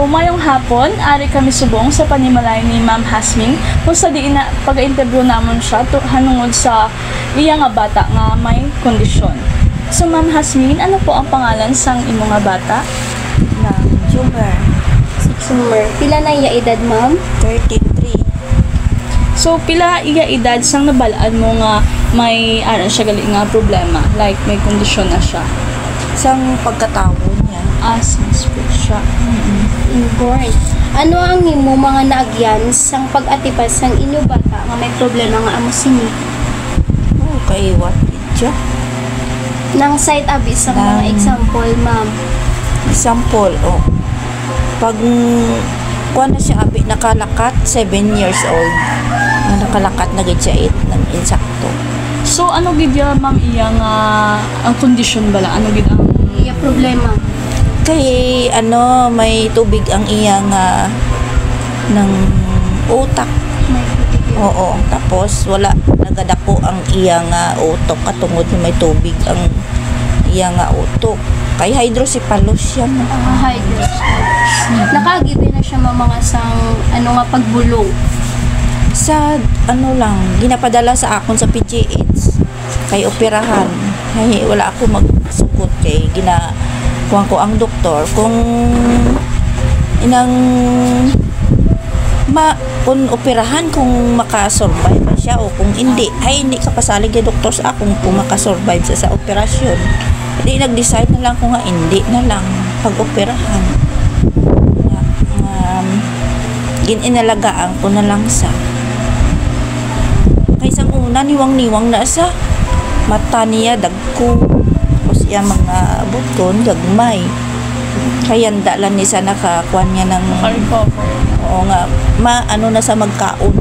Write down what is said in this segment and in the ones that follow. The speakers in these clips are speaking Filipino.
mayong hapon, ari kami subong sa panimalay ni Ma'am Hasming kung sa di na pag-interview namon siya hanungod sa iya nga bata nga may kondisyon. So Ma'am Hasming, ano po ang pangalan sang imo nga bata? Na Jumar, Summer. Pila na iya edad, ma'am? 33. So pila iya edad sang nabalaan mo nga may siya gali nga problema, like may kondisyon na siya? Isang pagkatawo niya. Asthma siya. Inborn. Ano ang imo mga naagyan sang pag-atipas sang inyo bata nga may problema nga amo sini? Oh, kay what siya? Nang site abi sa mga example, ma'am. Example, oh. Pag kuha na siya abi, nakalakat, 7 years old. Nakalakat na gid siya 8 ng insakto. So ano gid ya ma'am iya nga ang kondisyon bala? Ano gid ang Iya problema. Kay ano, may tubig ang iya nga ng utak. May putik. Oo, tapos wala nagadako ang iya nga utok katungod na may tubig ang iya nga utok. Kay hydrocephalus siya mo. Nakagibi na siya mga sang ano nga pagbulong. Sa ano lang, ginapadala sa akon sa PGH kay operahan. Ay, wala ako magsukot kay kuha ko ang doktor kung inang kung operahan kung makasurvive ba siya o kung hindi. Ay, hindi ka pasalig kay doktor sa akong kung makasurvive siya sa operasyon. Hindi, nag-decide na lang kung nga hindi na lang pag-operahan. Inalagaan ko na lang sa kaysang una niwang-niwang na sa mata niya dagko tapos iya mga buton gagmay kaya dalan ni sa nakakuan niya ng recover? oo nga ano na sa magkaon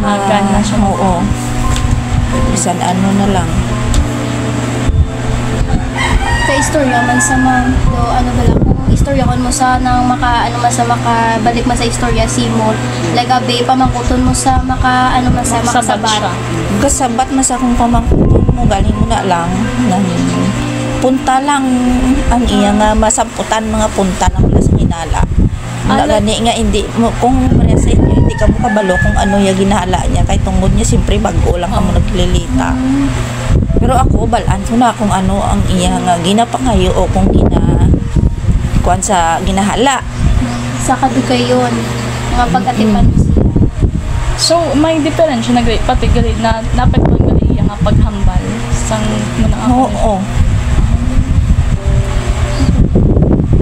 Magan na siya. oo isan ano na lang Sa istorya man sa ma'am, do ano ba lang kung istorya kon mo sa nang makabalik man sa istorya si mo. Like abe pamangkuton mo sa makasabat. kasabat mas akong pamangkuton mo galing mo na lang nang punta lang ang iya nga masamputan mga punta na wala sa hinala wala gani nga hindi mo kung sa inyo hindi ka mo kabalo kung ano yung ginhala niya kay tungod niya siyempre bago lang ka mo naglilita pero ako balaan ko na kung ano ang iya nga ginapangayo o kung kuan sa ginahala Sa kadugayon, mga pag-atipan mo siya. So may diferensya na gali pati gali na napektuhan gali iya nga paghambal sang muna oo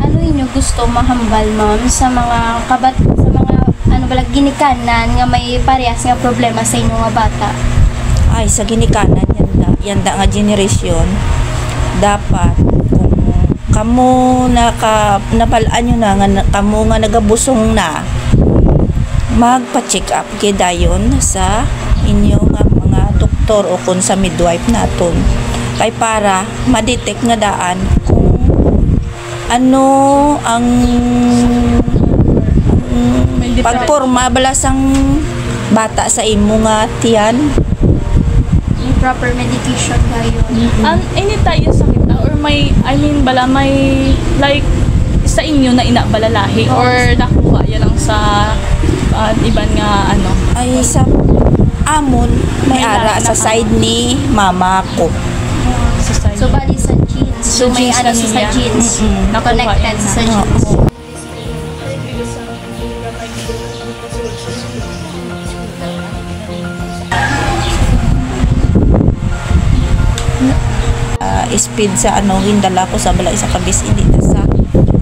Ano inyo gusto mahambal, ma'am, sa mga ano balag ginikanan nga may parehas nga problema sa inyo nga bata? ay sa ginikanan yanda nga generation dapat kung kamo napalaan nyo na nga kamo nga nagabusong na magpa-check up kay dayon sa inyo nga mga doktor o kung sa midwife naton kay para ma-detect nga daan kung ano ang pagporma balasang bata sa imo nga tiyan. May proper medication kayo. Any tayo sakit na or may bala may like sa inyo na ina balalahi or nakuha ya lang sa iban nga ano Ay sa amon may ara sa side ni mama ko. sa side. So bali sa genes. So may genes ano na sa niya. genes. Nakuha Connected yun sa na. genes. Speed sa ano hindala ko sa balay sa kabis hindi na sa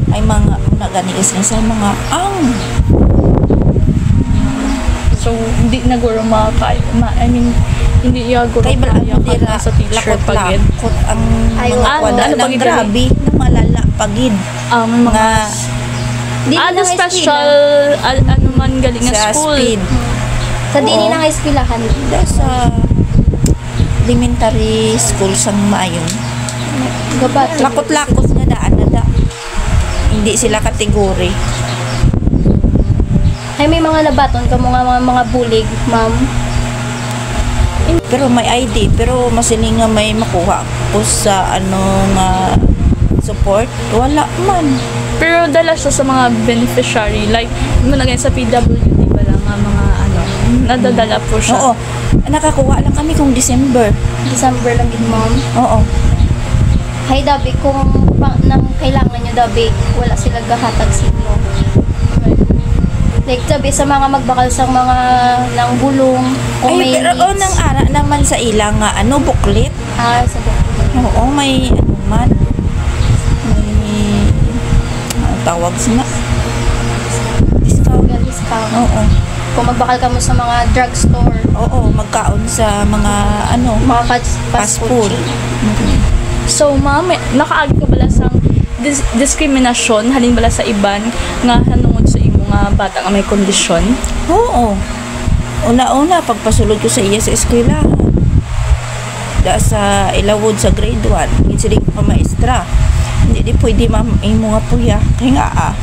ay mga una gani is sa mga So hindi na guro hindi iya guro kay bala mo dira sa teacher pagid. lakot ang mga wala ano ng pagid grabe na malala pagid may mga Di ano na special ano man galing nga sa school. speed Sa dini Oo. na nga eskwelahan. sa elementary school sang maayon Gabat. lakot-lakot nga daan na da hindi sila kategori Ay may mga nabaton ka mga bulig, ma'am. pero may ID pero masiling nga may makuha ko sa ano nga support, wala man. Pero dala siya sa mga beneficiary, like, managay sa PWD ba lang nga mga ano, nadadala po siya. Oo. Nakakuha lang kami kung December. December lang din, ma'am. Oo. Hay dabi kung nang kailangan nyo dabi, wala sila gahatag sa inyo. Like dabi sa mga magbakal sa mga ng bulong, kung may Ay, pero needs. nang ara naman sa ilang nga ano, booklet. Sa document. Oo, may ano man. May tawag sila. Discount. Discount. Oo. Kung magbakal ka mo sa mga drugstore, Oo, magkaon sa mga ano, mga fast food. So, ma'am, nakaagi ka bala sa diskriminasyon halin bala sa iban nga hanungod sa imo nga bata nga may kondisyon? Oo. Una-una, pagpasulod ko sa iya sa eskwela. Sa Ilawod sa grade 1. Hindi ko maestra. Hindi di pwede ma'am imo nga puya. Kaya nga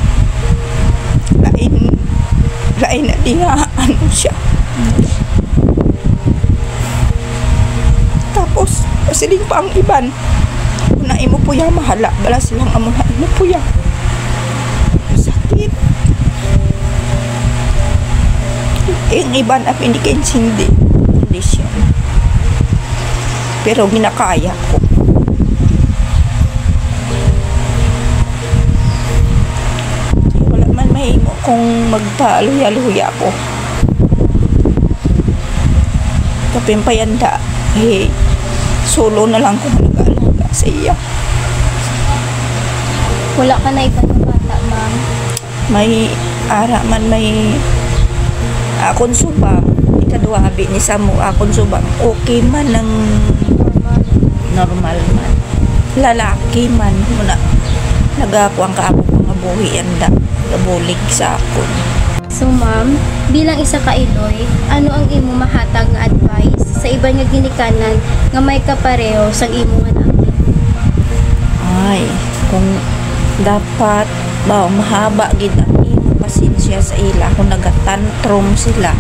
lain na di nga ano siya. Tapos, pasiling pa ang iban. Kung na imo puya, mahala. Bala silang amo na imo puya. Sakit. Yung iban at hindi kayo hindi kondisyon. Pero ginakaya ko. Wala man mahimo kung magpaluya-luya ko. Kapimpayanda, solo na lang kung nag-alaga sa iya. Wala ka na ibang bata, ma'am. May ara man may akon subang ikadua habi ni Samu akon subang okay man ng normal man lalaki man muna nagakuang ka ako mga buhi anda gabulig sa akon. So, ma'am, bilang isa ka Iloy, ano ang imo mahatag nga advice sa iba nga ginikanan nga may kapareho sa imo nga namin? Ay kung dapat ba mahaba gid ang imo pasensya sa ila kung nagatantrum sila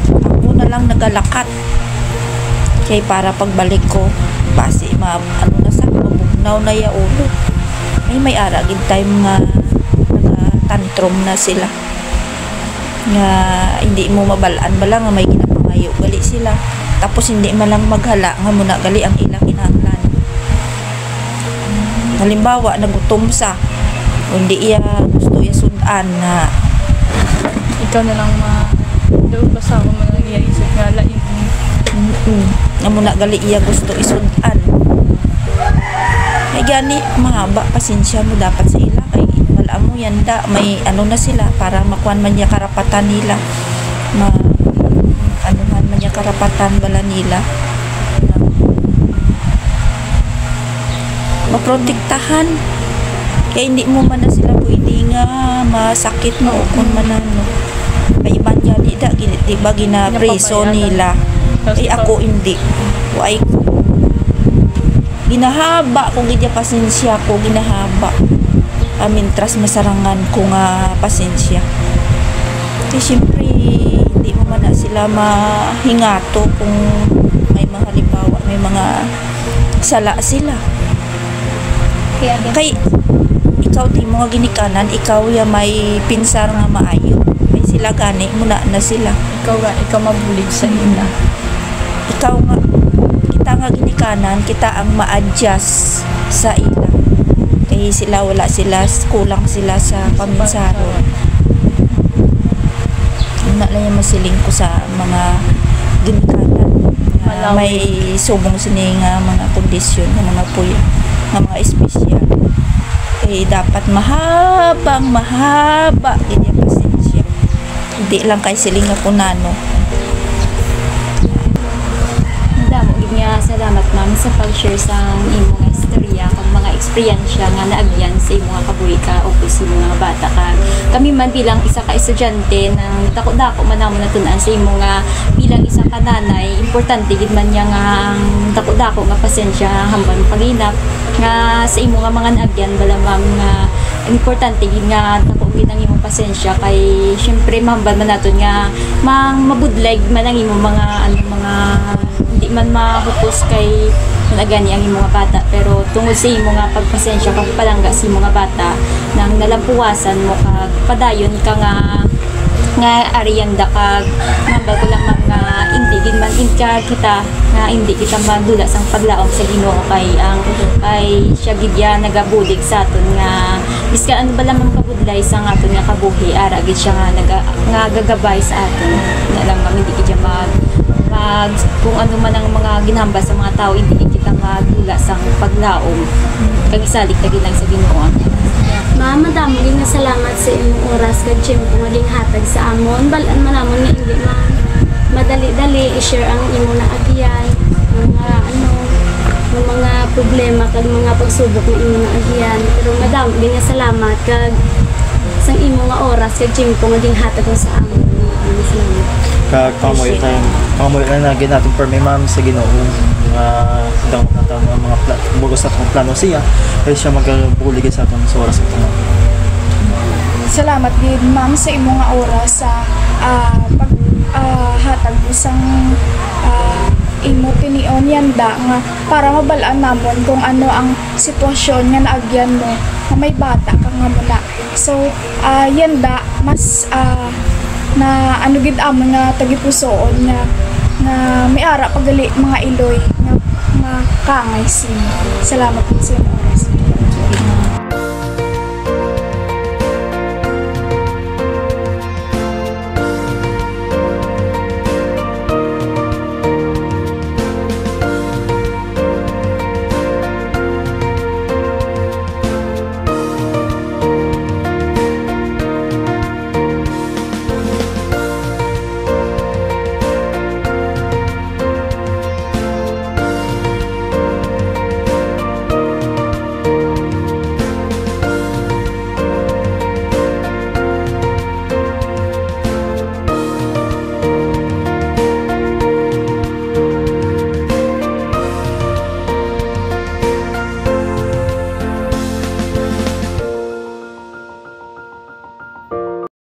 ako na lang nagalakat kay para pagbalik ko base ano na sa mabugnaw na ya ulo ay may ara gid time nga nagatantrum na sila nga hindi mo mabalaan bala nga may ginapangayo gali sila tapos hindi man lang maghala nga muna gali ang ilang kinahanglan. Halimbawa nagutom sa hindi iya gusto iya sudan na Ikaw na lang daw kasama mo na nangyayisip nga lain. nga muna gali iya gusto isudan ay gani mahaba pasensya mo dapat sa ila kay wala mo yanda may ano na sila para makuan man niya karapatan nila ano man niya karapatan bala nila maprotektahan kaya hindi mo man na sila pwede nga masakit mo kung manano ay iban yan di ba ginapreso nila ay ako hindi ay ginahaba kung gidya pasensya ko ginahaba amintras masarangan ko nga pasensya kaya syempre hindi mo man na sila mahingato kung may mga halimbawa may mga sala sila kay ikaw di mo nga ginikanan ikaw ya may pinsar nga maayo may sila gani muna na sila Ikaw mabulig sa ina. ikaw nga kita nga ginikanan kita ang ma-adjust sa ila kay sila wala sila kulang sila sa paminsaro na lang yung masiling ko sa mga ginikanan may subong sini nga mga kondisyon nga mga puya nga mga espesyal eh dapat mahaba ganyan pasensya hindi lang kay siling nga kunano. Damo gid nga salamat ma'am sa pag-share sa imo nga istorya kag mga eksperyensya nga naagyan sa imo nga kabuhi ka o sa imo nga bata ka. Kami man bilang isa ka estudyante nang dako-dako man namo natun-an sa imo nga bilang isa ka nanay, importante gid man niya nga dako-dako nga pasensya hambal paginap nga sa imo nga mga naagyan bala ma'am nga importante gid nga dako gid ang imong pasensya kay syempre mahambal man naton nga mabudlag man ang imong mga mga hindi man mahupos kay nagani ang imong mga bata, pero tungod sa imo nga pagpasensya kag palangga sa imong mga bata nang nalampuwasan mo kag padayon ka nga ariyanda kag ngambal ko lang nga hindi gid man inka kita nga hindi kita mandula sang paglaom sa Ginoo kay siya gid ya nagabulig sa aton nga biska ano ba lamang kabudlay sa aton nga kabuhi ara gid siya nga gagabay sa aton na lang hindi gid mag kung ano man ang mga ginhambal sa mga tao hindi kita magdula sang paglaom kag isalig ta gid lang sa Ginoo. Ma'am, madami din na salamat sa imong oras kag tiyempo nga ginhatag sa amon. Balaan man namon nga hindi madali-dali i-share ang imo na agiyan, mga problema kag mga pagsubok nga imo na agiyan. Pero madami din na salamat kag sang imo nga oras kag tiyempo nga ginhatag mo sa amon. Salamat. Kag pamoy na ginatong permi ma'am sa Ginoo nga dang nataw nga mga bugos sa plano siya kay siya magabulig sa aton sa oras ito. Salamat gid ma'am sa imo nga oras sa hatag isang imo tinion yanda nga para mabalaan namon kung ano ang sitwasyon nga naagyan mo na may bata ka nga muna. So yanda mas na ano gid amon nga tagipusoon nga may ara pagali mga iloy nga kangay sin. Salamat gid sa imong oras.